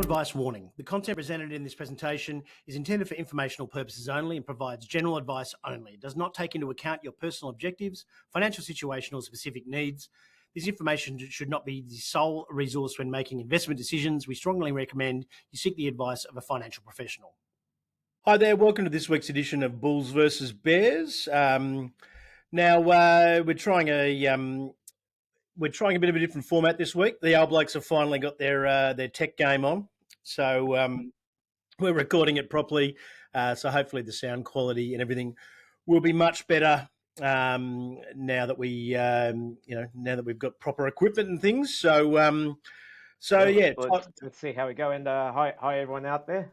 advice warning. The content presented in this presentation is intended for informational purposes only and provides general advice only. It does not take into account your personal objectives, financial situation, or specific needs. This information should not be the sole resource when making investment decisions. We strongly recommend you seek the advice of a financial professional. Hi there, welcome to this week's edition of Bulls versus Bears. Now we're trying a bit of a different format this week. The old blokes have finally got their tech game on, so we're recording it properly. So hopefully the sound quality and everything will be much better now that we've got proper equipment and things. So yeah. Let's see how we go. And hi everyone out there.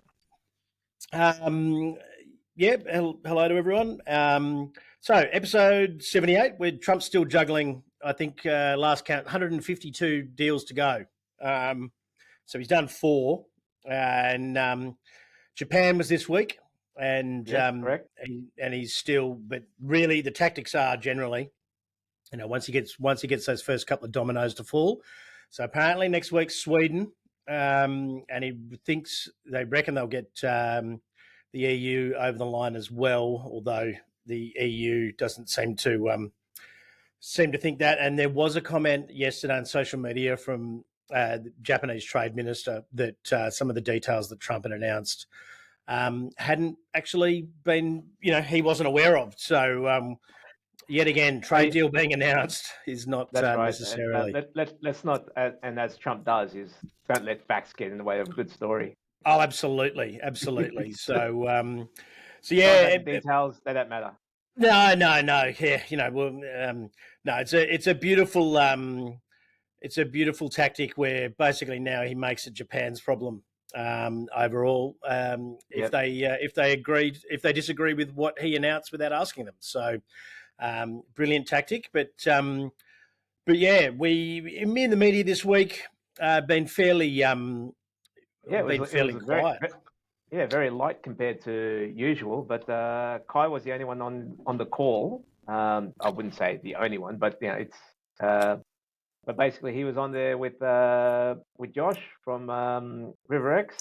Hello to everyone. So episode 78, where Trump's still juggling. I think last count, 152 deals to go. So he's done 4, and Japan was this week, and correct. And he's still. But really, the tactics are generally, once he gets those first couple of dominoes to fall. So apparently next week's Sweden, and they reckon they'll get the EU over the line as well, although the EU doesn't seem to think that. And there was a comment yesterday on social media from the Japanese trade minister that some of the details that Trump had announced hadn't actually been, he wasn't aware of. So yet again, trade deal being announced is not necessarily. Let's not, and as Trump does, is don't let facts get in the way of a good story. Oh, absolutely. So yeah, details they don't matter. No. Yeah, no. It's a beautiful tactic where basically now he makes it Japan's problem overall. If they disagree with what he announced without asking them. So brilliant tactic, but yeah, me and the media this week been fairly quiet. Very light compared to usual, but Kai was the only one on the call. I wouldn't say the only one, but it's. But basically, he was on there with Josh from RiverX,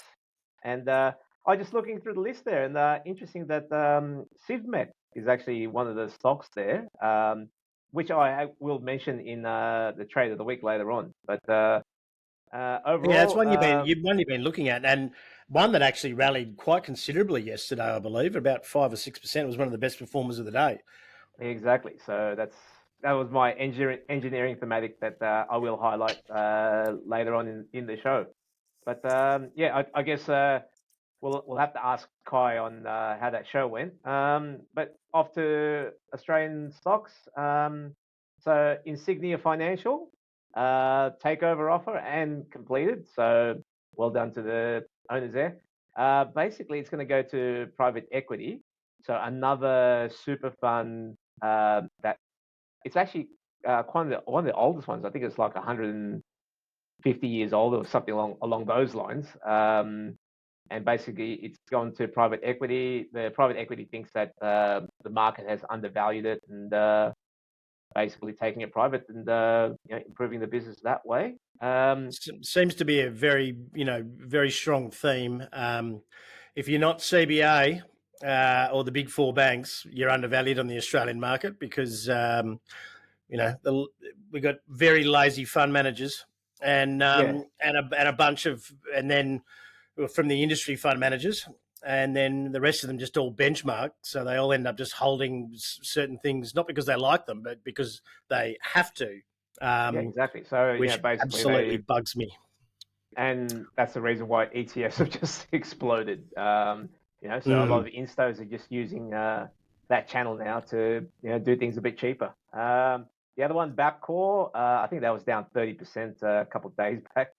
and I was just looking through the list there, and interesting that CivMet is actually one of the stocks there, which I will mention in the trade of the week later on. But overall, yeah, that's one you've been looking at, and one that actually rallied quite considerably yesterday, I believe, about 5 or 6%. It was one of the best performers of the day. Exactly. So that was my engineering thematic that I will highlight later on in the show. But I guess we'll have to ask Kai on how that show went. But off to Australian stocks. So Insignia Financial takeover offer and completed. So well done to the owners there. Basically, it's going to go to private equity. So another super fund that it's actually one of the oldest ones. I think it's like 150 years old or something along those lines. And basically, it's gone to private equity. The private equity thinks that the market has undervalued it and basically taking it private and improving the business that way. Seems to be a very strong theme. If you're not CBA or the big 4 banks, you're undervalued on the Australian market because we got very lazy fund managers and a bunch of, and then from the industry fund managers, and then the rest of them just all benchmark. So they all end up just holding certain things, not because they like them, but because they have to. Exactly. So which basically absolutely bugs me. And that's the reason why ETFs have just exploded. So a lot of instos are just using that channel now to do things a bit cheaper. The other one, Bapcor, I think that was down 30% a couple of days back.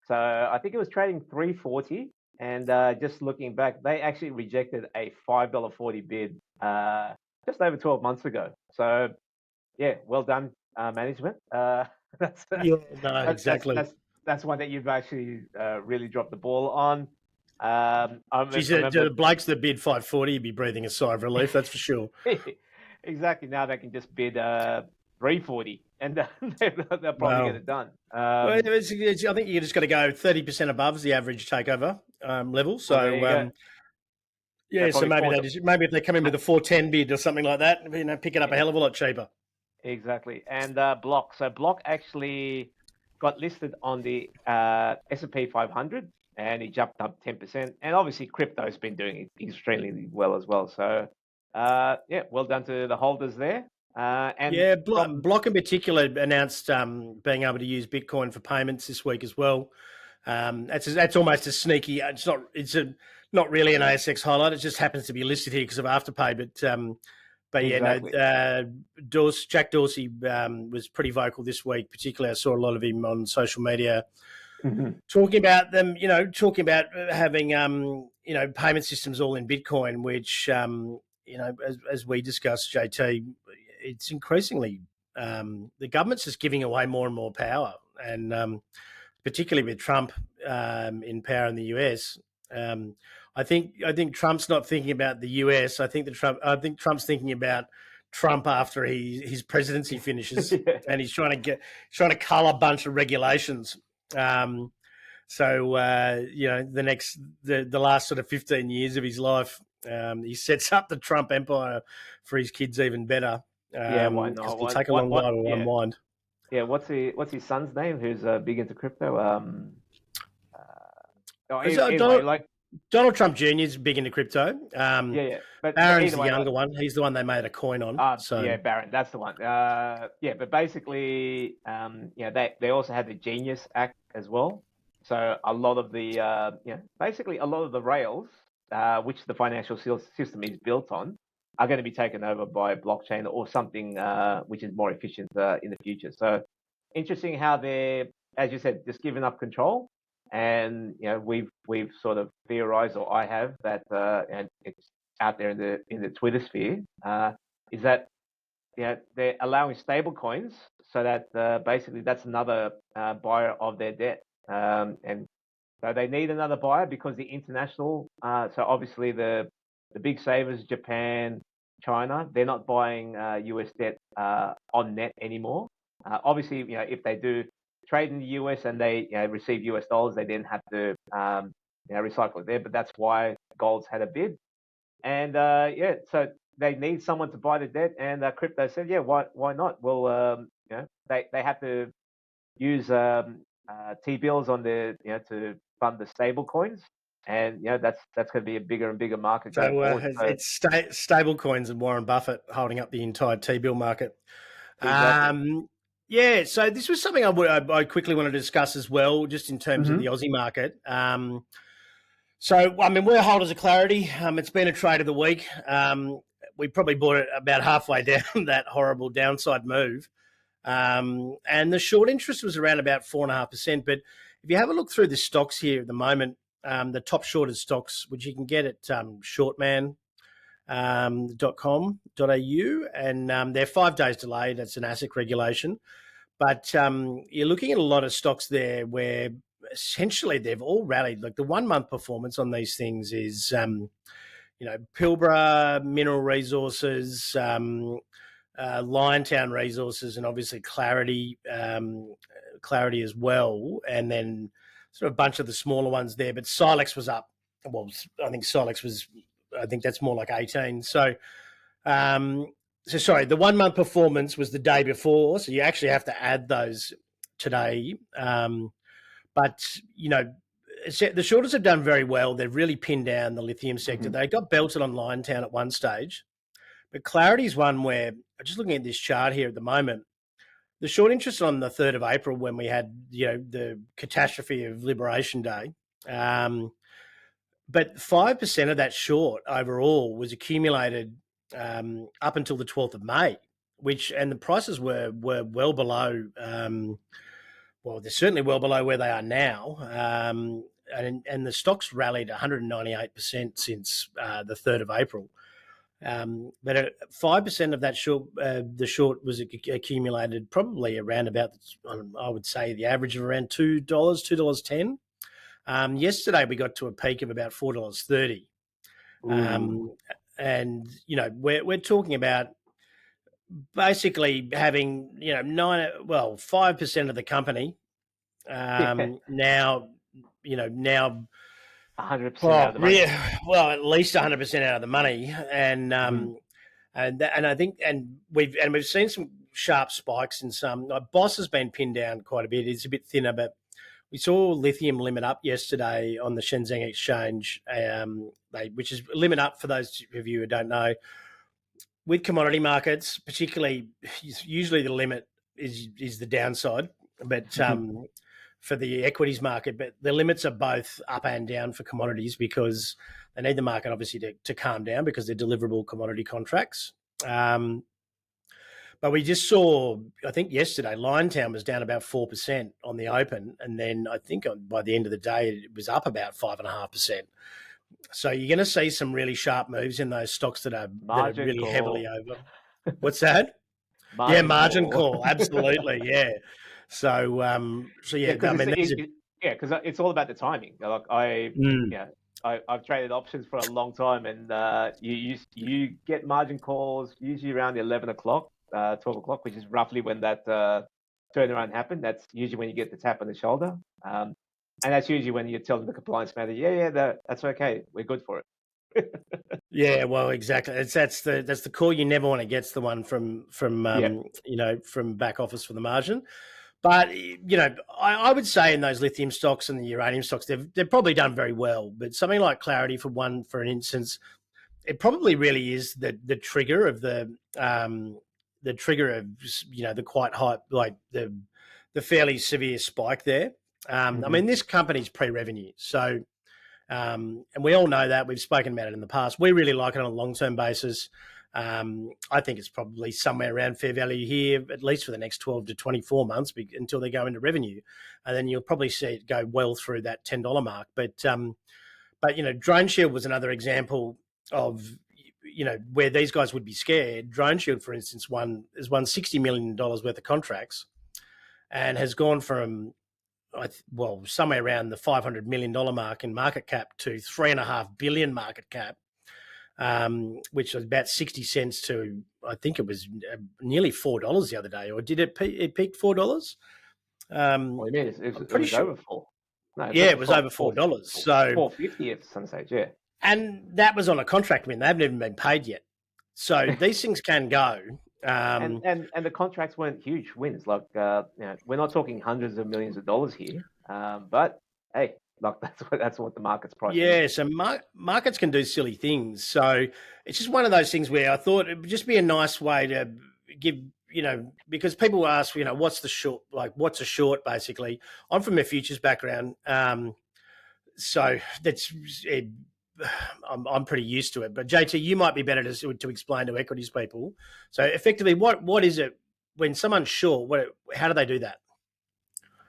So I think it was trading $3.40, and just looking back, they actually rejected a $5.40 bid just over 12 months ago. So yeah, well done, management. Exactly. That's one that you've actually really dropped the ball on. The blokes that bid 540 would be breathing a sigh of relief, that's for sure. Exactly. Now they can just bid 340, and they'll probably get it done. Well, I think you just got to go 30% above the average takeover level. So well, there you go. yeah, so maybe maybe if they come in with a 410 bid or something like that, pick it up a hell of a lot cheaper. Exactly. And Block. So Block actually got listed on the S&P 500, and it jumped up 10%. And obviously, crypto's been doing extremely well as well. So yeah, well done to the holders there. And Block in particular announced being able to use Bitcoin for payments this week as well. That's almost a sneaky. It's not really an ASX highlight. It just happens to be listed here because of Afterpay. But exactly. yeah, no. Jack Dorsey was pretty vocal this week. Particularly, I saw a lot of him on social media talking about them. Talking about having payment systems all in Bitcoin, which as we discussed, JT, it's increasingly the government's just giving away more and more power, and particularly with Trump in power in the US. I think Trump's not thinking about the US. I think Trump's thinking about Trump after his presidency finishes, and he's trying to cull a bunch of regulations. The last sort of 15 years of his life, he sets up the Trump empire for his kids even better. Why not? It'll take a long while to unwind. Yeah, what's his son's name? Who's big into crypto? Donald Trump Jr. is big into crypto. But Barron's the younger one. He's the one they made a coin on. Yeah, Barron, that's the one. But basically, they also had the Genius Act as well. So a lot of the, basically a lot of the rails, which the financial system is built on, are going to be taken over by blockchain or something which is more efficient in the future. So interesting how they're, as you said, just giving up control. And we've sort of theorized, or I have, that and it's out there in the Twitter sphere, is that they're allowing stable coins so that basically that's another buyer of their debt, and so they need another buyer because the international. So obviously the big savers, Japan, China, they're not buying US debt on net anymore. Obviously, if they do trade in the US and they receive US dollars, they then have to recycle it there. But that's why gold's had a bid, and so they need someone to buy the debt. And crypto said, why not? Well, they have to use T-bills on the to fund the stable coins, and that's going to be a bigger and bigger market. It's stable coins and Warren Buffett holding up the entire T-bill market. Exactly. Yeah, so this was something I quickly want to discuss as well, just in terms of the Aussie market. We're holders of Clarity. It's been a trade of the week. We probably bought it about halfway down that horrible downside move. And the short interest was around about 4.5%. But if you have a look through the stocks here at the moment, the top shorted stocks, which you can get at shortman.com.au, and they're 5 days delayed. That's an ASIC regulation. But you're looking at a lot of stocks there where essentially they've all rallied. Like the 1 month performance on these things is, Pilbara Mineral Resources, Liontown Resources, and obviously Clarity as well. And then sort of a bunch of the smaller ones there. But Silex was up. Well, I think that's more like 18. So sorry, the 1 month performance was the day before. So you actually have to add those today. But the shorters have done very well. They've really pinned down the lithium sector. They got belted on Liontown at one stage. But Clarity's one where, just looking at this chart here at the moment, the short interest on the 3rd of April when we had, the catastrophe of Liberation Day, but 5% of that short overall was accumulated up until the 12th of May, and the prices were well below, they're certainly well below where they are now. And the stocks rallied 198% since the 3rd of April. But at 5% of that short, the short was accumulated probably around about, I would say, the average of around $2, $2.10. Yesterday we got to a peak of about $4.30. And we're talking about basically having 5% of the company Yeah, now, now 100% out of the money. at least 100% out of the money, and Hmm. and I think we've seen some sharp spikes in some. Like Boss has been pinned down quite a bit. It's a bit thinner, but we saw lithium limit up yesterday on the Shenzhen exchange, which is limit up for those of you who don't know. With commodity markets, particularly, usually the limit is the downside, but for the equities market, but the limits are both up and down for commodities because they need the market obviously to calm down because they're deliverable commodity contracts. But we just saw, I think yesterday, Liontown was down about 4% on the open, and then I think by the end of the day it was up about 5.5%. So you're going to see some really sharp moves in those stocks that are Margin really heavily call. over. What's that? Yeah, Margin margin call. call, absolutely, yeah. So Yeah, yeah, because I mean, these are. it's all about the timing. Like Mm. yeah, I've traded options for a long time, and you get margin calls usually around 11 o'clock, 12 o'clock, which is roughly when that turnaround happened. That's usually when you get the tap on the shoulder, and that's usually when you're telling the compliance manager, that's okay, we're good for it. Yeah, well, exactly. That's the call you never want to get. It's the one from Yeah. from back office for the margin. But I would say in those lithium stocks and the uranium stocks, they've probably done very well. But something like Clarity, for an instance, it probably really is the trigger of the quite high, like the fairly severe spike there. I Hmm. mean, this company's pre-revenue, so and we all know that. We've spoken about it in the past. We really like it on a long-term basis. I think it's probably somewhere around fair value here, at least for the next 12 to 24 months until they go into revenue. And then you'll probably see it go well through that $10 mark. But Drone Shield was another example of where these guys would be scared. Drone Shield, for instance, has won $60 million worth of contracts and has gone from somewhere around the $500 million mark in market cap to $3.5 billion market cap, which was about 60 cents to, I think it was nearly $4 the other day, or did it peak $4? What do you mean? I'm It pretty was sure. over four. No, it's Yeah, over it was over $4. So, 450 at some stage. Yeah. and that was on a contract win. They haven't even been paid yet. So these things can go. And the contracts weren't huge wins. Like we're not talking hundreds of millions of dollars here. But hey, like that's what the market's pricing in. Yeah, so markets can do silly things. So it's just one of those things where I thought it would just be a nice way to give, because people ask, what's the short, like what's a short basically. I'm from a futures background. So that's it, I'm pretty used to it. But JT, you might be better to explain to equities people. So effectively, what is it when someone's short? How do they do that?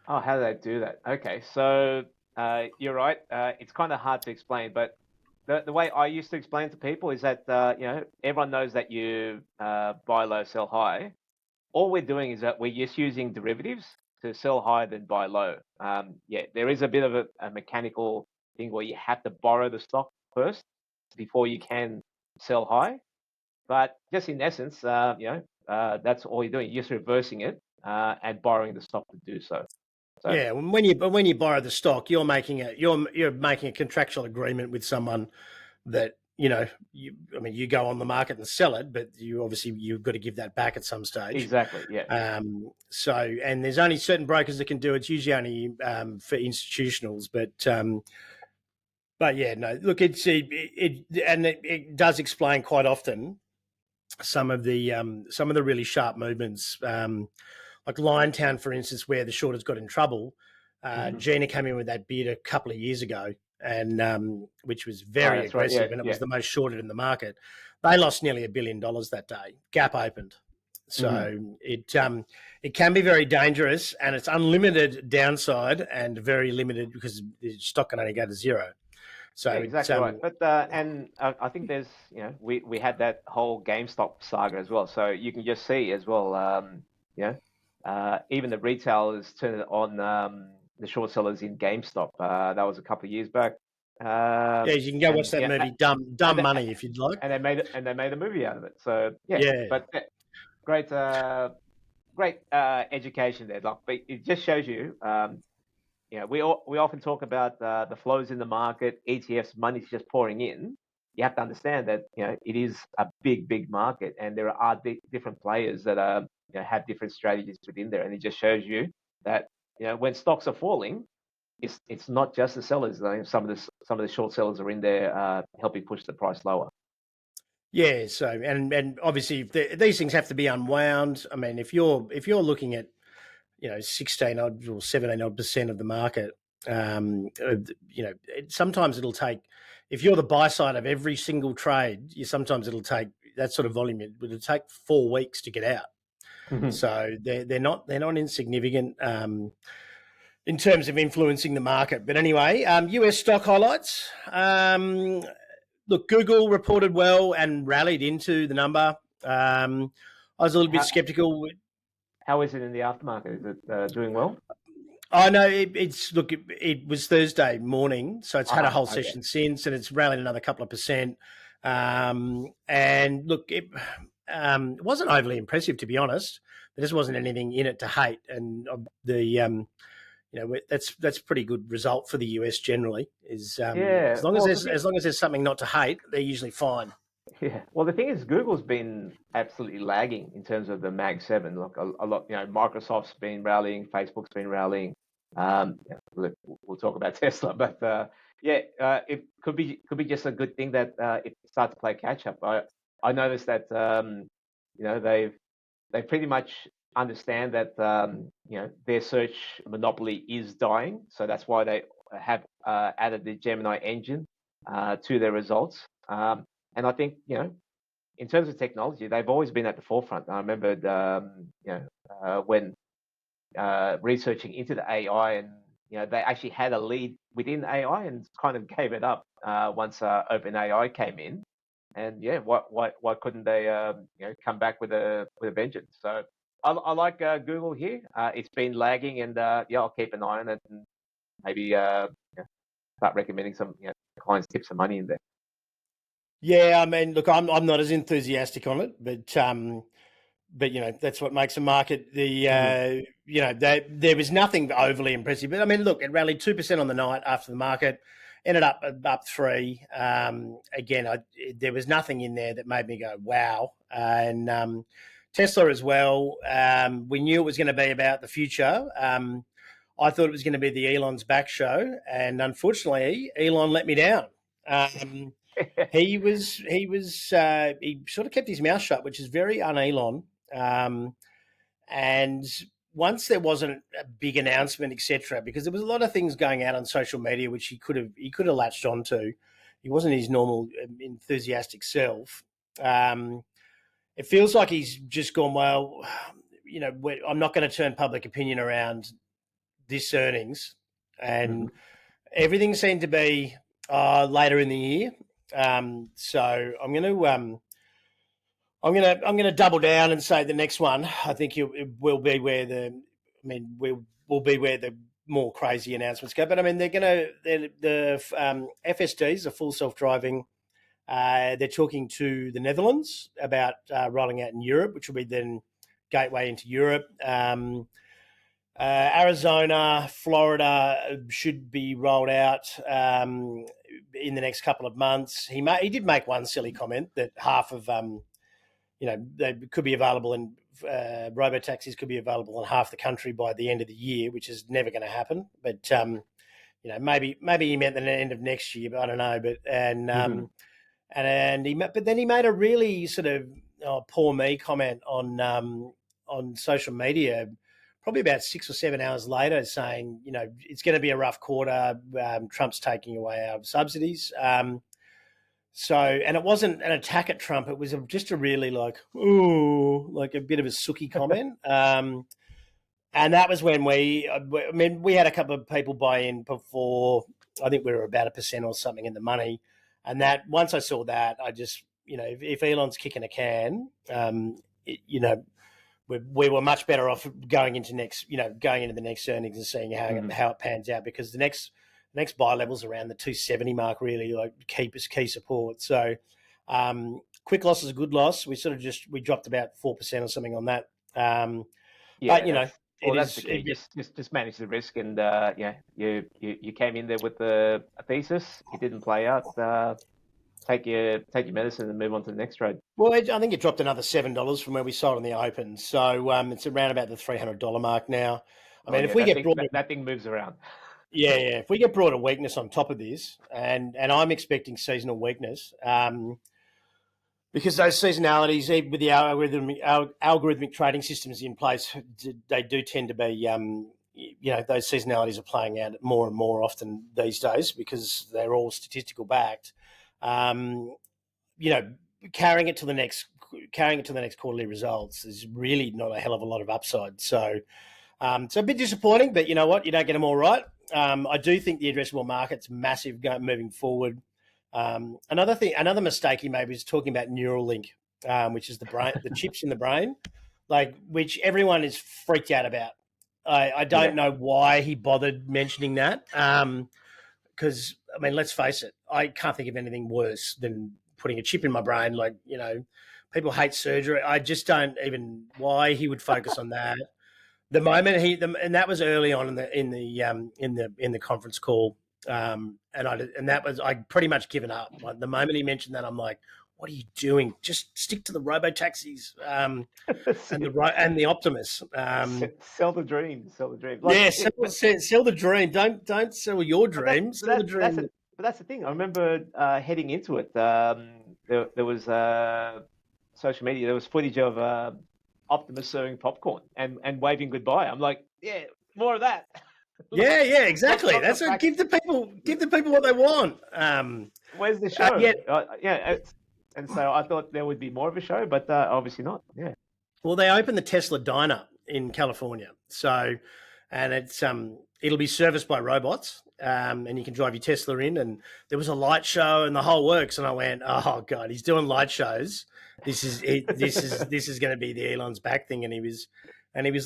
Oh, how do they do that? Okay, so you're right. It's kind of hard to explain, but the way I used to explain to people is that everyone knows that you buy low, sell high. All we're doing is that we're just using derivatives to sell high then buy low. Yeah, there is a bit of a mechanical thing where you have to borrow the stock first before you can sell high. But just in essence, that's all you're doing. You're just reversing it and borrowing the stock to do so. So Yeah, when you borrow the stock, you're making a contractual agreement with someone that you go on the market and sell it, but you've got to give that back at some stage. exactly, yeah. And there's only certain brokers that can do it. It's usually only for institutionals, but yeah, no. Look, it does explain quite often some of the really sharp movements, like Liontown, for instance, where the shorters got in trouble. Gina came in with that bid a couple of years ago, and which was very That's right. Yeah, aggressive, and it yeah. was the most shorted in the market. They lost nearly $1 billion that day. Gap opened, so it can be very dangerous, and it's unlimited downside and very limited because the stock can only go to zero. So Yeah, exactly right. But and I think there's we had that whole GameStop saga as well. So you can just see as well, even the retailers turned on the short sellers in GameStop. That was a couple of years back. yeah, you can go watch that movie, Dumb and Money, if you'd like. and they made a movie out of it. So yeah, Yeah. but great, great education there, Doc. But it just shows you, we often talk about the flows in the market, ETFs, money's just pouring in. You have to understand that it is a big market, and there are different players that have different strategies within there, and it just shows you that when stocks are falling, it's not just the sellers. Some of the short sellers are in there helping push the price lower. Yeah. So and obviously these things have to be unwound. I mean, if you're looking at 16 odd or 17 odd % of the market, sometimes it'll take, if you're the buy side of every single trade, sometimes it'll take that sort of volume. It'll take 4 weeks to get out. So they're not insignificant in terms of influencing the market. But anyway, US stock highlights. Look, Google reported well and rallied into the number. I was a little bit skeptical. How is it in the aftermarket? Is it doing well? Oh no, it was Thursday morning, so it's had a whole session since, and it's rallied another couple of %. And look, it wasn't overly impressive, to be honest. There just wasn't anything in it to hate, and that's a pretty good result for the US generally. As long as there's something not to hate, they're usually fine. Yeah. Well, the thing is, Google's been absolutely lagging in terms of the Mag 7. Look, a lot. Microsoft's been rallying, Facebook's been rallying. We'll talk about Tesla, but it could be just a good thing that it starts to play catch up. I noticed that they pretty much understand that their search monopoly is dying, so that's why they have added the Gemini engine to their results. And I think, in terms of technology, they've always been at the forefront. I remember, when researching into the AI, and they actually had a lead within AI and kind of gave it up once OpenAI came in. And why couldn't they come back with a vengeance? So I like Google here. It's been lagging, and I'll keep an eye on it, and maybe start recommending some clients tip some money in there. Yeah, I mean, look, I'm not as enthusiastic on it, but that's what makes a market. There was nothing overly impressive, but I mean, look, it rallied 2% on the night after the market, ended up 3. Again, there was nothing in there that made me go wow. And Tesla as well. We knew it was going to be about the future. I thought it was going to be the Elon's back show, and unfortunately, Elon let me down. He sort of kept his mouth shut, which is very un-Elon. And once there wasn't a big announcement, etc., because there was a lot of things going out on social media which he could have latched onto. He wasn't his normal enthusiastic self. It feels like he's just gone, well, I'm not going to turn public opinion around this earnings, and everything seemed to be later in the year. So I'm going to double down and say the next one. I think it will be where will be where the more crazy announcements go. But I mean, the FSDs are full self-driving. They're talking to the Netherlands about rolling out in Europe, which will be then gateway into Europe. Arizona, Florida should be rolled out in the next couple of months. He did make one silly comment that half of they could be available in robo-taxis could be available in half the country by the end of the year, which is never going to happen. But maybe he meant the end of next year, but I don't know. But but then he made a really sort of poor me comment on social media, probably about 6 or 7 hours later, saying, it's going to be a rough quarter. Trump's taking away our subsidies. And it wasn't an attack at Trump. It was just a really like a bit of a sooky comment. And that was when we had a couple of people buy in before. I think we were about 1% or something in the money. And that once I saw that, I just, if Elon's kicking a can, we were much better off going into the next earnings and seeing how it pans out, because the next buy levels around the 270 mark really like key support. So quick loss is a good loss. We we dropped about 4% or something on that. Yeah, But that's the key. Just manage the risk, and you came in there with a thesis. It didn't play out. Take your medicine and move on to the next trade. Well, I think it dropped another $7 from where we sold in the open, so it's around about the $300 mark now. I mean, if we get that thing moves around. Yeah, if we get broader weakness on top of this, and I'm expecting seasonal weakness, because those seasonalities, even with the algorithmic trading systems in place, they do tend to be, those seasonalities are playing out more and more often these days because they're all statistical backed. Carrying it to the next quarterly results is really not a hell of a lot of upside. So, it's a bit disappointing, but you know what? You don't get them all right. I do think the addressable market's massive moving forward. Another mistake he made was talking about Neuralink, which is the chips in the brain, which everyone is freaked out about. I don't know why he bothered mentioning that. Because I mean, let's face it, I can't think of anything worse than putting a chip in my brain. People hate surgery. I just don't even why he would focus on that. The moment and that was early on in the conference call, I pretty much given up. Like, the moment he mentioned that, I'm like, what are you doing? Just stick to the robo taxis and the Optimus. Sell the dream. Sell the dream. Sell the dream. Don't sell your dream. Sell the dream. But that's the thing. I remember heading into it. There was social media. There was footage of Optimus serving popcorn and waving goodbye. I'm like, yeah, more of that. Yeah, exactly. That's what give the people what they want. Where's the show? And so I thought there would be more of a show, but obviously not. Yeah. Well, they opened the Tesla diner in California, so it's it'll be serviced by robots, and you can drive your Tesla in. And there was a light show and the whole works, and I went, oh god, he's doing light shows. This is going to be the Elon's back thing, and he was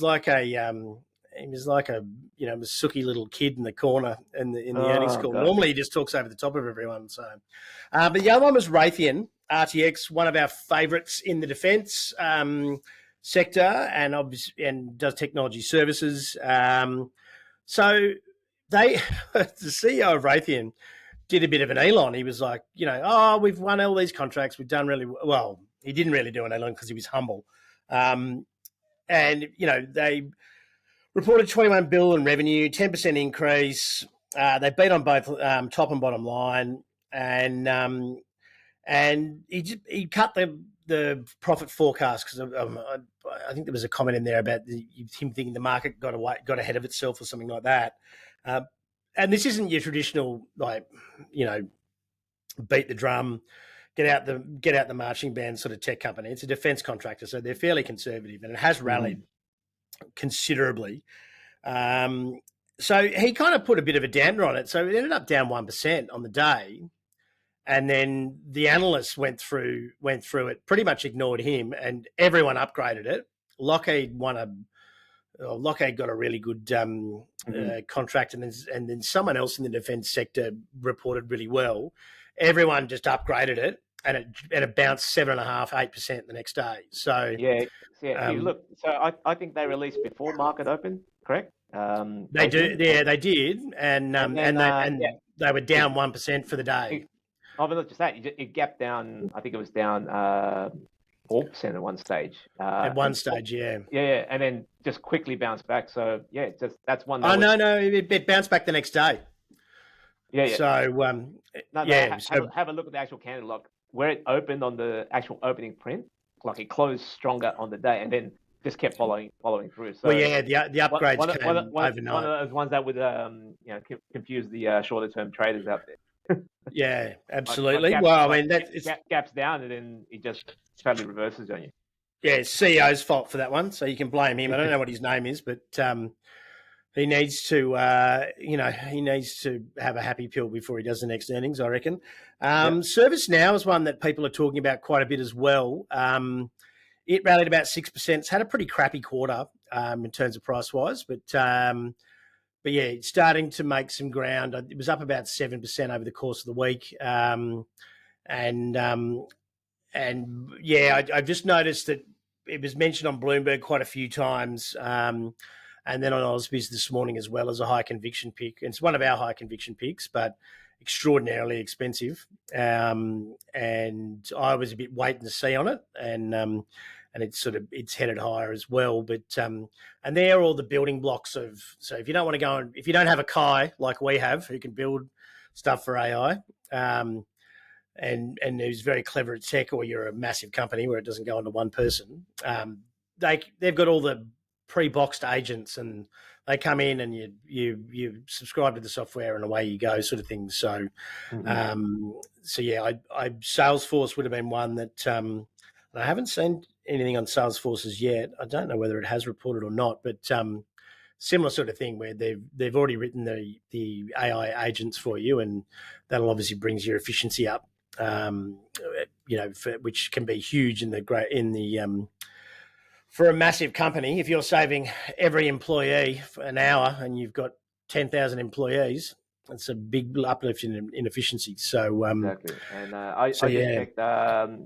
like a sooky little kid in the corner in the earnings call. God. Normally he just talks over the top of everyone. So, but the other one was Raytheon RTX, one of our favourites in the defence sector, and does technology services. So the CEO of Raytheon did a bit of an Elon. He was like, we've won all these contracts. We've done really well. He didn't really do an Elon because he was humble. And they reported 21 billion in revenue, 10% increase. They beat on both top and bottom line, and he cut the profit forecast because I think there was a comment in there about him thinking the market got ahead of itself or something like that. And this isn't your traditional beat the drum, get out the marching band sort of tech company. It's a defence contractor, so they're fairly conservative, and it has rallied considerably. So he kind of put a bit of a dampener on it. So it ended up down 1% on the day. And then the analysts went through it, pretty much ignored him, and everyone upgraded it. Lockheed got a really good contract, and then someone else in the defence sector reported really well. Everyone just upgraded it, and it bounced 7.5%, 8% the next day. So look, so I think they released before market open, correct? They did, and they were down 1% for the day. But not just that, it gapped down. I think it was down 4% at one stage. At one stage, yeah, and then just quickly bounced back. So that's one. No, it bounced back the next day. Yeah. So have a look at the actual candle lock where it opened on the actual opening print. Like, it closed stronger on the day, and then just kept following through. So the upgrades came overnight. One of those ones that would confuse the shorter term traders out there. Yeah, absolutely. Gaps down, and then it just totally reverses on you. Yeah, it's CEO's fault for that one, so you can blame him. I don't know what his name is, but he needs to have a happy pill before he does the next earnings, I reckon. ServiceNow is one that people are talking about quite a bit as well. It rallied about 6%. It's had a pretty crappy quarter in terms of price wise, but yeah, it's starting to make some ground. It was up about 7% over the course of the week, and and yeah, I've just noticed that it was mentioned on Bloomberg quite a few times, and then on Ausbiz this morning as well as a high conviction pick. It's one of our high conviction picks, but extraordinarily expensive. And I was a bit waiting to see on it, and it's headed higher as well. But and they're all the building blocks of. So if you don't want to go and if you don't have a Kai like we have, who can build stuff for AI. And who's very clever at tech, or you're a massive company where it doesn't go into one person. They've got all the pre-boxed agents, and they come in and you subscribe to the software and away you go, sort of thing. So, Salesforce would have been one that I haven't seen anything on Salesforce as yet. I don't know whether it has reported or not, but similar sort of thing where they've already written the AI agents for you, and that'll obviously brings your efficiency up. Which can be huge for a massive company. If you're saving every employee for an hour and you've got 10,000 employees, it's a big uplift in efficiency. So exactly. And I just checked. So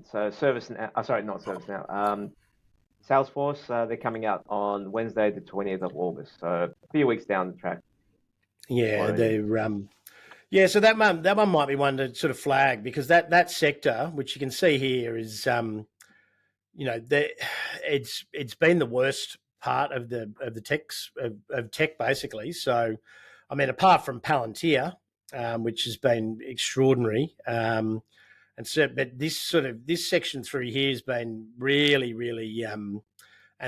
Salesforce, they're coming out on Wednesday, the 20th of August. So a few weeks down the track. Yeah, so that one might be one to sort of flag, because that sector, which you can see here, is it's been the worst part of the tech basically. So, I mean, apart from Palantir, which has been extraordinary, but this section through here has been really, really, and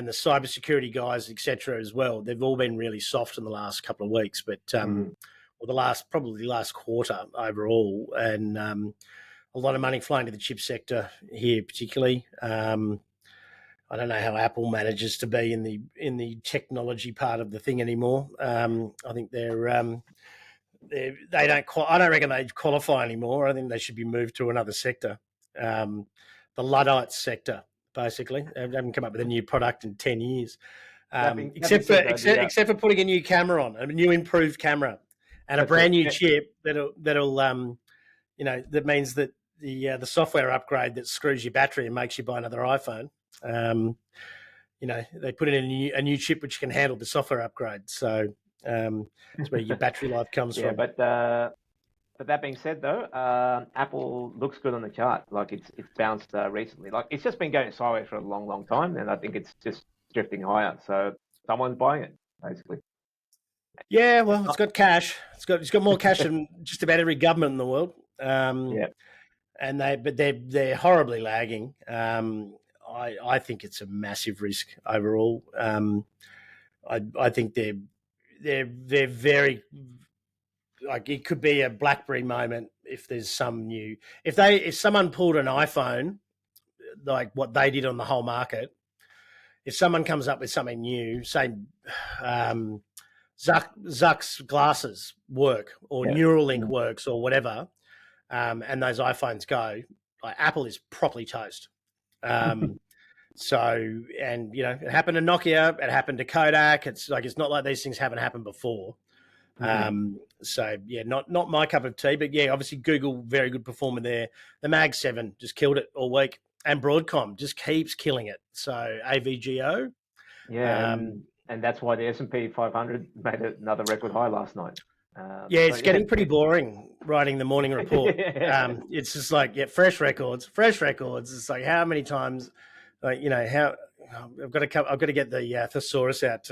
the cybersecurity guys, etc. as well. They've all been really soft in the last couple of weeks, but or the last quarter overall, and a lot of money flying to the chip sector here, particularly. I don't know how Apple manages to be in the technology part of the thing anymore. I think they don't. I don't reckon they qualify anymore. I think they should be moved to another sector, the Luddites sector. Basically, they haven't come up with a new product in 10 years, except for putting a new camera on, a new improved camera, and a brand new chip that'll that means that the software upgrade that screws your battery and makes you buy another iPhone. They put in a new chip which can handle the software upgrade. So that's where your battery life comes from. But that being said, though, Apple looks good on the chart. Like it's bounced recently. Like it's just been going sideways for a long, long time, and I think it's just drifting higher. So someone's buying it, basically. Yeah, well, it's got cash. It's got more cash than just about every government in the world. And they're horribly lagging. I think it's a massive risk overall. I think they're very, like, it could be a BlackBerry moment if there's some new. If someone pulled an iPhone, like what they did on the whole market, if someone comes up with something new, say Zuck's glasses work, or Neuralink works, or whatever, and those iPhones go, like, Apple is properly toast. So, and it happened to Nokia, it happened to Kodak. It's not like these things haven't happened before. So yeah, not my cup of tea, but yeah, obviously Google, very good performer there. The Mag 7 just killed it all week, and Broadcom just keeps killing it. So AVGO, and that's why the S&P 500 made another record high last night. It's getting pretty boring writing the morning report. It's just like, fresh records. It's like, how many times, I've got to get the thesaurus out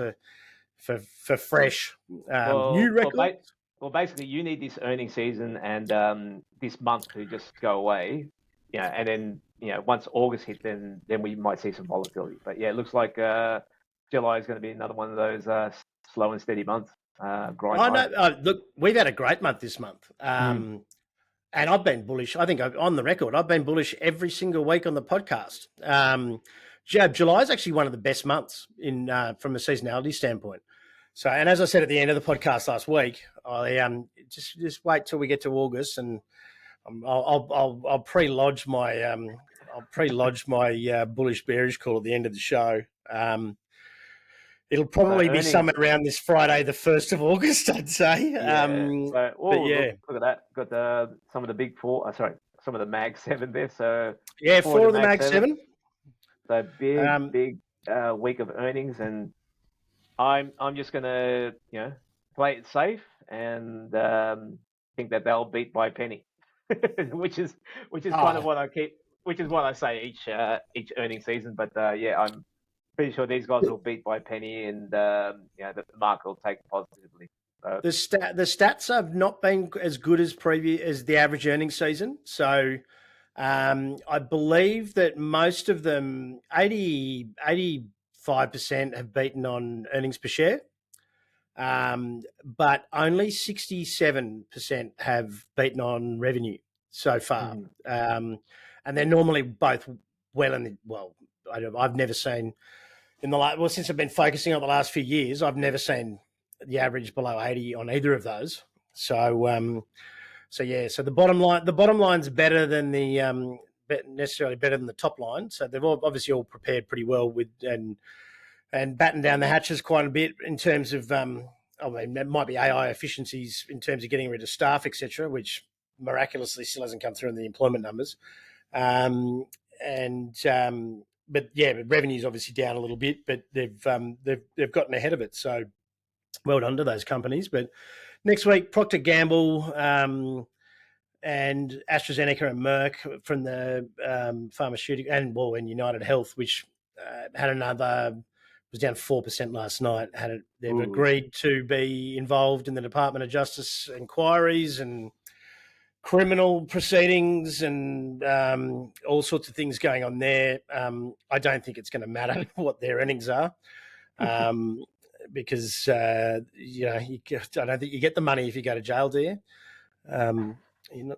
for fresh new records. Well, basically, you need this earnings season and this month to just go away, and then once August hit, then we might see some volatility. But yeah, it looks like July is going to be another one of those slow and steady months. Look, we've had a great month this month, and I've been bullish. I think on the record, I've been bullish every single week on the podcast. July is actually one of the best months from a seasonality standpoint. So, and as I said at the end of the podcast last week, I just wait till we get to August, and I'll pre-lodge my bullish bearish call at the end of the show. It'll probably be somewhere around this Friday, the 1st of August, I'd say. Look at that. Got some of the big four. some of the Mag 7 there. So Yeah, four 4 of of the the Mag Mag 7. 7. So big, Um, big week of earnings, and I'm just gonna play it safe and think that they'll beat by a penny, which is kind of oh, what which is what I say each earning season. But yeah, I'm pretty sure these guys will beat by a penny, and the market will take it positively. So, the stats have not been as good as the average earnings season. So I believe that most of them, 85% have beaten on earnings per share. But only 67% have beaten on revenue so far. And they're normally both I've never seen since I've been focusing on the last few years, I've never seen the average below 80 on either of those. So, so the bottom line's better than necessarily better than the top line. So they've obviously all prepared pretty well and battened down the hatches quite a bit in terms of, it might be AI efficiencies in terms of getting rid of staff, etc., which miraculously still hasn't come through in the employment numbers. But revenue's obviously down a little bit, but they've gotten ahead of it. So well done to those companies. But next week, Procter Gamble and AstraZeneca and Merck from the pharmaceutical and United Health, which was down 4% last night. They've agreed to be involved in the Department of Justice inquiries and criminal proceedings and all sorts of things going on there. I don't think it's going to matter what their earnings are. Because I don't think you get the money if you go to jail, do you? You're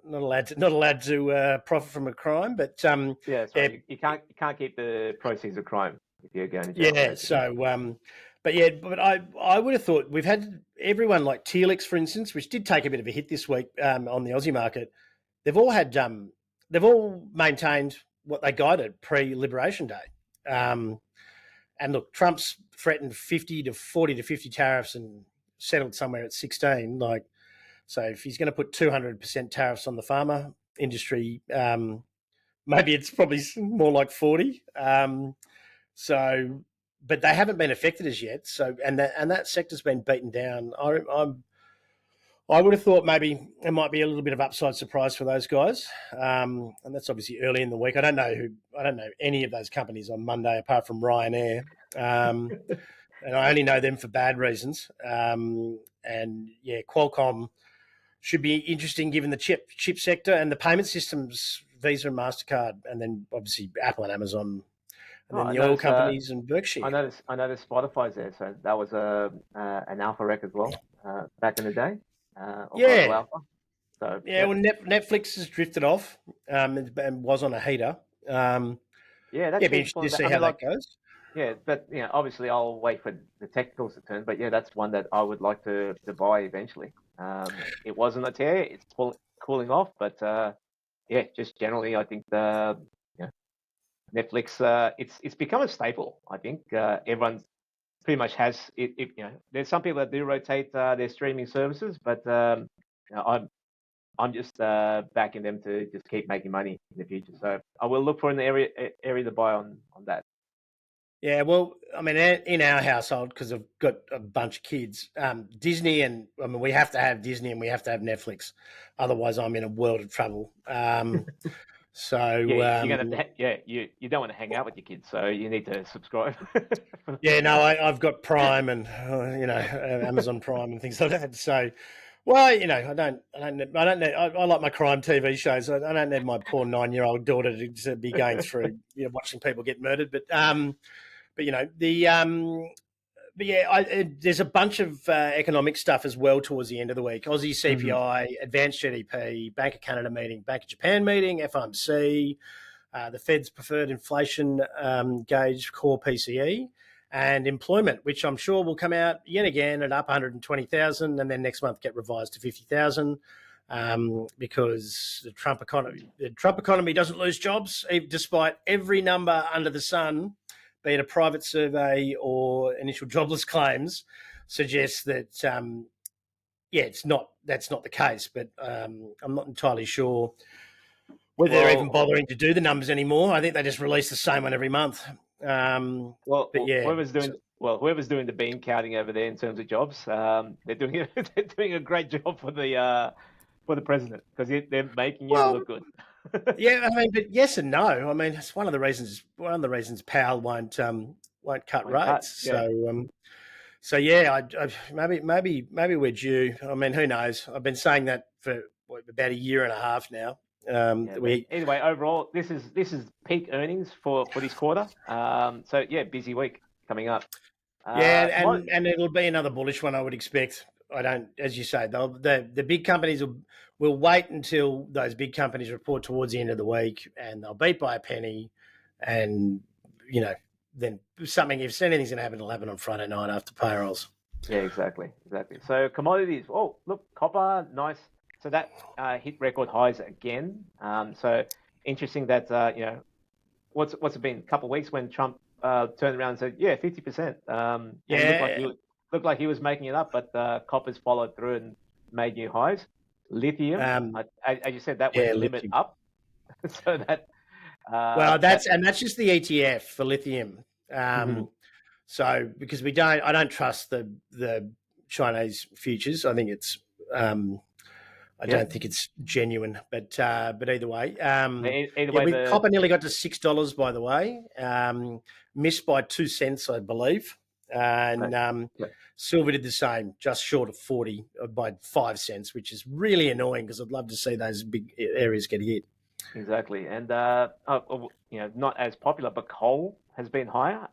not allowed to profit from a crime, but yeah, that's right. You can't keep the proceeds of crime if you're going to jail. Yeah, basically. but I would have thought we've had everyone like Telix, for instance, which did take a bit of a hit this week on the Aussie market. They've all maintained what they guided pre-Liberation Day. And look, Trump's threatened 50 to 40 to 50 tariffs and settled somewhere at 16. So if he's going to put 200% tariffs on the pharma industry, maybe it's probably more like 40. But they haven't been affected as yet. So and that sector's been beaten down. I would have thought maybe there might be a little bit of upside surprise for those guys, and that's obviously early in the week. I don't know any of those companies on Monday apart from Ryanair, and I only know them for bad reasons. Qualcomm should be interesting given the chip sector and the payment systems, Visa and Mastercard, and then obviously Apple and Amazon, and then the oil companies and Berkshire. I noticed Spotify's there, so that was an alpha rec as well back in the day. Alpha. So well, Netflix has drifted off and was on a heater. That's be interesting to see how that goes. Yeah, but obviously I'll wait for the technicals to turn. But yeah, that's one that I would like to buy eventually. It wasn't a tear; it's cooling off, but just generally, I think the Netflix it's become a staple. I think everyone pretty much has it. There's some people that do rotate their streaming services, but I'm just backing them to just keep making money in the future. So I will look for an area to buy on that. Yeah, well, I mean, in our household, because I've got a bunch of kids, Disney we have to have Disney and we have to have Netflix. Otherwise, I'm in a world of trouble. So you're gonna you don't want to hang out with your kids, so you need to subscribe. I've got Prime and Amazon Prime and things like that. So, well, I like my crime TV shows. I don't need my poor 9-year-old daughter to be going through watching people get murdered. There's a bunch of economic stuff as well towards the end of the week. Aussie CPI, advanced GDP, Bank of Canada meeting, Bank of Japan meeting, FOMC, the Fed's preferred inflation gauge, core PCE, and employment, which I'm sure will come out yet again at up 120,000 and then next month get revised to 50,000 because the Trump economy doesn't lose jobs, despite every number under the sun, be it a private survey or initial jobless claims, suggests that, that's not the case. But I'm not entirely sure whether they're even Well, bothering to do the numbers anymore. I think they just release the same one every month. But yeah, whoever's doing the bean counting over there in terms of jobs, they're doing they're doing a great job for the president because they're making him well, look good. yeah. I mean, but yes and no. I mean, it's one of the reasons. One of the reasons Powell won't cut My cut, rates. yeah. So yeah, maybe we're due. I mean, who knows? I've been saying that for about a year and a half now. Yeah, but anyway, overall, this is peak earnings for this quarter. So yeah, busy week coming up. Yeah, What? and it'll be another bullish one, I would expect. I don't, as you say, the big companies will wait until those big companies report towards the end of the week, and they'll beat by a penny, and you know, then something, if anything's going to happen, it'll happen on Friday night after payrolls. Yeah, exactly. So commodities. Oh, look, copper, nice. So that hit record highs again. So interesting that what's it been? A couple of weeks when Trump turned around and said, yeah, 50%. And it looked like he was making it up, but copper's followed through and made new highs. Lithium, as you said, that went limit up. So that. That's just the ETF for lithium. Mm-hmm. So because I don't trust the Chinese futures. I think it's I don't think it's genuine, but either way, copper nearly got to $6. By the way, missed by 2 cents, I believe, and silver did the same, just short of 40 by 5 cents, which is really annoying because I'd love to see those big areas get hit. Exactly, and not as popular, but coal has been higher.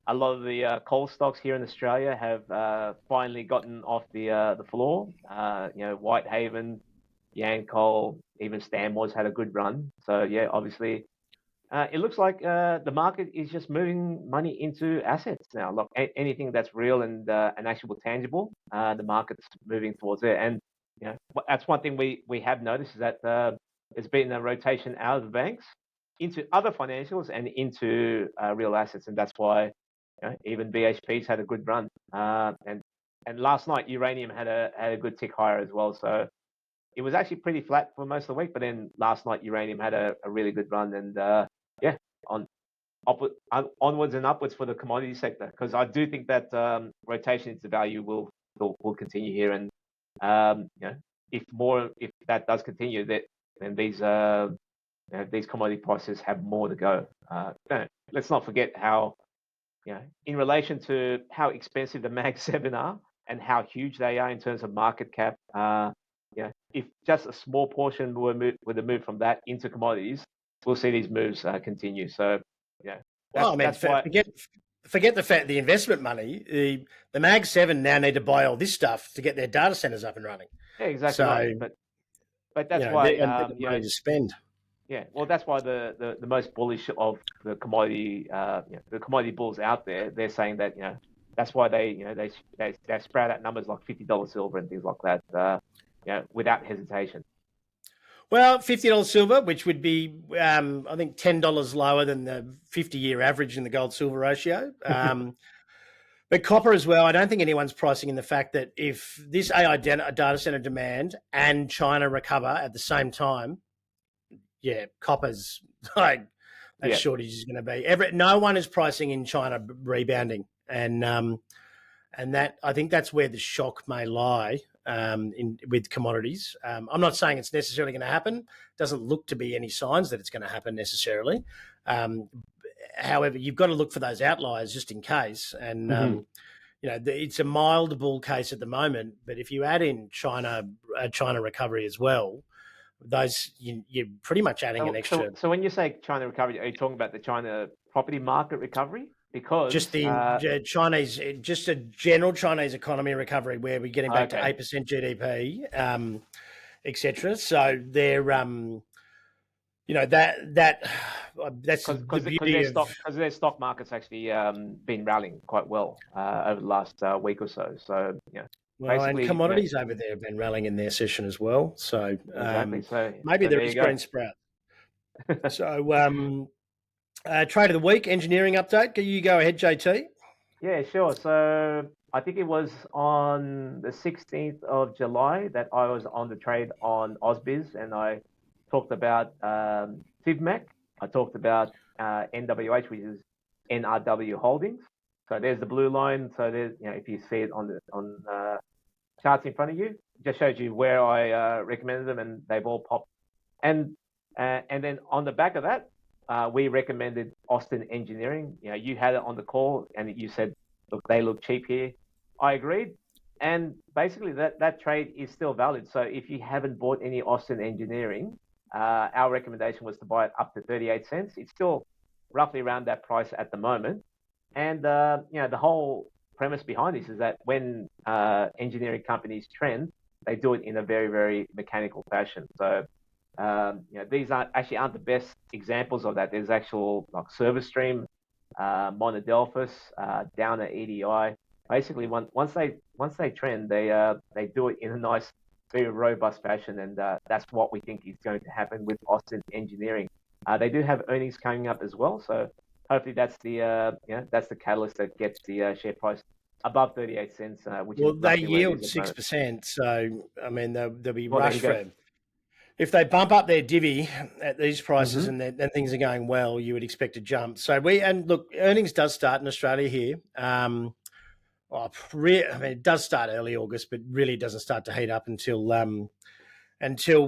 A lot of the coal stocks here in Australia have finally gotten off the floor. Whitehaven, Yancoal, even Stanmore's had a good run. So yeah, obviously, it looks like the market is just moving money into assets now. Look, anything that's real and actual tangible, the market's moving towards it. And that's one thing we have noticed is that there's been a rotation out of the banks into other financials and into real assets, and that's why. Even BHP's had a good run, and last night uranium had a good tick higher as well. So it was actually pretty flat for most of the week, but then last night uranium had a really good run, and onwards and upwards for the commodity sector because I do think that rotation into value will continue here, and if that does continue, then these commodity prices have more to go. Let's not forget how. In relation to how expensive the Mag 7 are and how huge they are in terms of market cap, if just a small portion were to move from that into commodities, we'll see these moves continue. So, forget the fact the investment money, the Mag 7 now need to buy all this stuff to get their data centers up and running. Yeah, exactly. So, right. But that's why they money to spend. Yeah, well, that's why the most bullish of the commodity bulls out there, they're saying that that's why they sprout out numbers like $50 silver and things like that, without hesitation. Well, $50 silver, which would be I think $10 lower than the 50-year average in the gold silver ratio. But copper as well, I don't think anyone's pricing in the fact that if this AI data center demand and China recover at the same time. Yeah, copper's like that shortage is going to be. No one is pricing in China rebounding, and that I think that's where the shock may lie with commodities. I'm not saying it's necessarily going to happen. Doesn't look to be any signs that it's going to happen necessarily. However, you've got to look for those outliers just in case. And it's a mild bull case at the moment, but if you add in China recovery as well. Those you're pretty much adding an extra. So when you say China recovery, are you talking about the China property market recovery? Because just the Chinese, just a general Chinese economy recovery, where we're getting back to 8% GDP, etc. So they're, that's the beauty of because their stock market's actually been rallying quite well over the last week or so. So Well, and commodities over there have been rallying in their session as well. So, maybe there is green sprout. So, trade of the week, engineering update. Can you go ahead, JT? Yeah, sure. So I think it was on the 16th of July that I was on the trade on Ausbiz, and I talked about FIVMAC. I talked about NWH, which is NRW Holdings. So there's the blue line. So there's, if you see it on the charts in front of you, it just shows you where I recommended them, and they've all popped. And then on the back of that, we recommended Austin Engineering. You had it on the call, and you said, look, they look cheap here. I agreed. And basically, that trade is still valid. So if you haven't bought any Austin Engineering, our recommendation was to buy it up to 38 cents. It's still roughly around that price at the moment. And, the whole premise behind this is that when engineering companies trend, they do it in a very, very mechanical fashion. So, these aren't the best examples of that. There's actual like Service Stream, Monadelphous, Downer EDI. Basically, once they trend, they do it in a nice, very robust fashion, and that's what we think is going to happen with Austin Engineering. They do have earnings coming up as well, so hopefully that's the catalyst that gets the share price above 38 cents. Which well, is they yield 6%, so I mean they'll be rushed for it. If they bump up their divvy at these prices and then things are going well, you would expect a jump. So look, earnings does start in Australia here. It does start early August, but really doesn't start to heat up until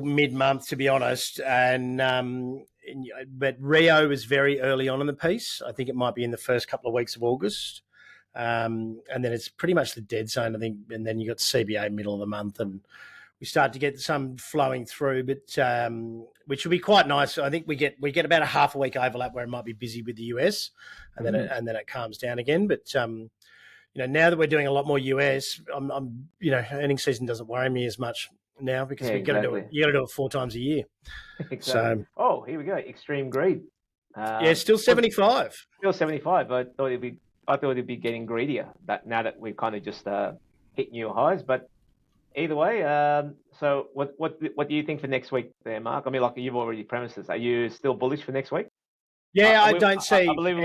mid-month, to be honest. But Rio is very early on in the piece. I think it might be in the first couple of weeks of August, and then it's pretty much the dead zone, I think. And then you got CBA middle of the month, and we start to get some flowing through, but which will be quite nice. I think we get about a half a week overlap where it might be busy with the US, and then it calms down again. But now that we're doing a lot more US, earnings season doesn't worry me as much now because you got to do it 4 times a year. Exactly. So, here we go. Extreme greed. Still 75. Still 75. I thought it'd be getting greedier. Now that we've kind of just hit new highs, but either way. So what do you think for next week, there, Mark? I mean, like you've already premised this. Are you still bullish for next week? Yeah, I don't see. I believe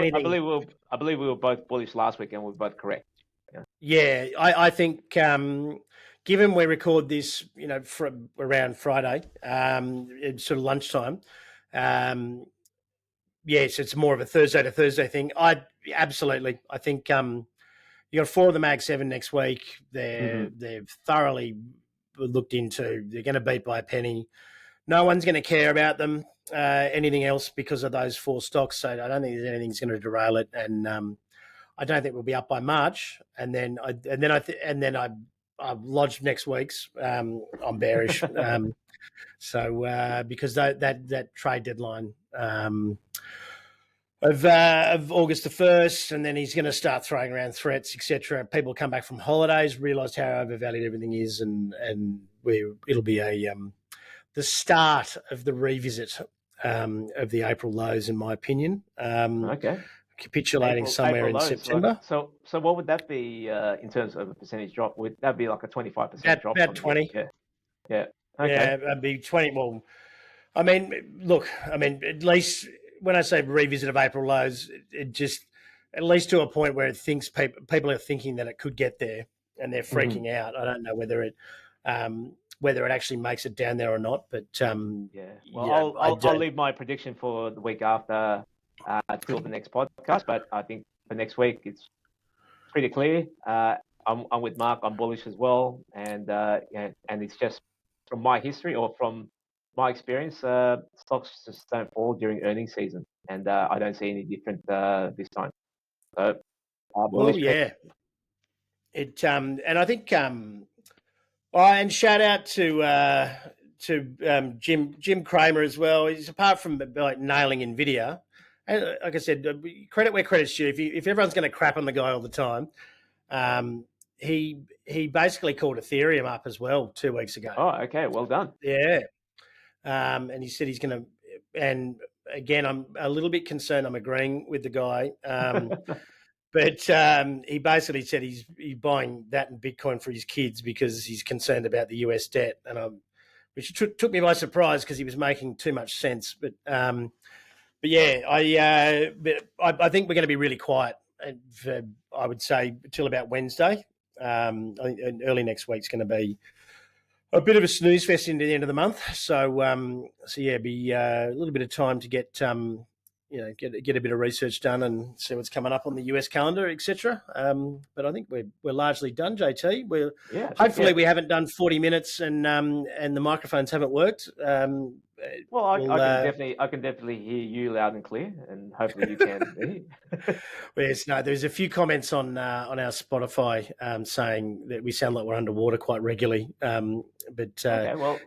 we were both bullish last week, and we were both correct. Yeah, I think given we record this, from around Friday, sort of lunchtime, yes, it's more of a Thursday to Thursday thing. I think you got 4 of the Mag 7 next week. They've thoroughly looked into. They're going to beat by a penny. No one's going to care about them anything else because of those 4 stocks. So I don't think there's anything that's going to derail it. And I don't think we'll be up by March. And then I've lodged next week's. I'm bearish. Because that trade deadline of August the 1st, and then he's going to start throwing around threats, etc. People come back from holidays, realised how overvalued everything is, and it'll be the start of the revisit of the April lows, in my opinion. Okay. Capitulating somewhere in September. So what would that be in terms of a percentage drop? Would that be like a 25% drop? About 20. Yeah. Okay. Yeah, it'd be 20. Well, I mean, look, at least when I say revisit of April lows, it just at least to a point where it thinks people are thinking that it could get there, and they're freaking out. I don't know whether it actually makes it down there or not, but Well, I'll leave my prediction for the week after till the next podcast. But I think for next week it's pretty clear. I'm with Mark. I'm bullish as well, and it's just from my history or from my experience, stocks just don't fall during earnings season, and I don't see any different this time. So, and I think and shout out to Jim Cramer as well. He's apart from like nailing Nvidia, and like I said, credit where credit's due. If everyone's going to crap on the guy all the time, he basically called Ethereum up as well 2 weeks ago. Oh, okay, well done. Yeah. And he said he's going to, and again, I'm a little bit concerned. I'm agreeing with the guy, but he basically said he's buying that in Bitcoin for his kids because he's concerned about the US debt, and which took me by surprise because he was making too much sense. But yeah, I think we're going to be really quiet. I would say till about Wednesday. I think early next week's going to be a bit of a snooze fest into the end of the month. So yeah, be a little bit of time to get get a bit of research done and see what's coming up on the US calendar, etc. But I think we're largely done, JT. Hopefully we haven't done 40 minutes and the microphones haven't worked. Well, I can definitely hear you loud and clear, and hopefully you can me. Yes, no, there's a few comments on our Spotify saying that we sound like we're underwater quite regularly. But okay, well,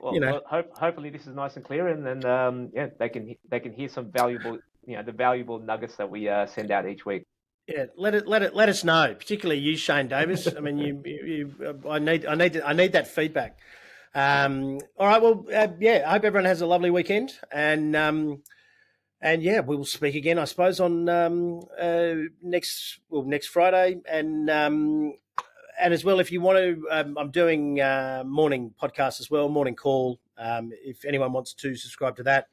hopefully this is nice and clear, and then they can hear some valuable, the valuable nuggets that we send out each week. Yeah, let us know, particularly you, Shane Davis. I mean, I need that feedback. All right, well, I hope everyone has a lovely weekend, and yeah, we'll speak again, I suppose, on next Friday, and as well, if you want to, I'm doing morning podcast as well, morning call. If anyone wants to subscribe to that,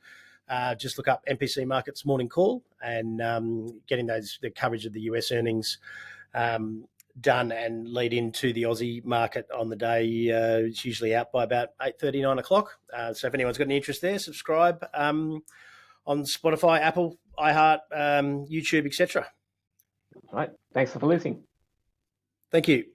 just look up MPC Markets Morning Call, and getting the coverage of the US earnings done and lead into the Aussie market on the day. It's usually out by about 8:30, 9 o'clock. So if anyone's got any interest there, subscribe on Spotify, Apple, iHeart, YouTube, etc. All right. Thanks for listening. Thank you.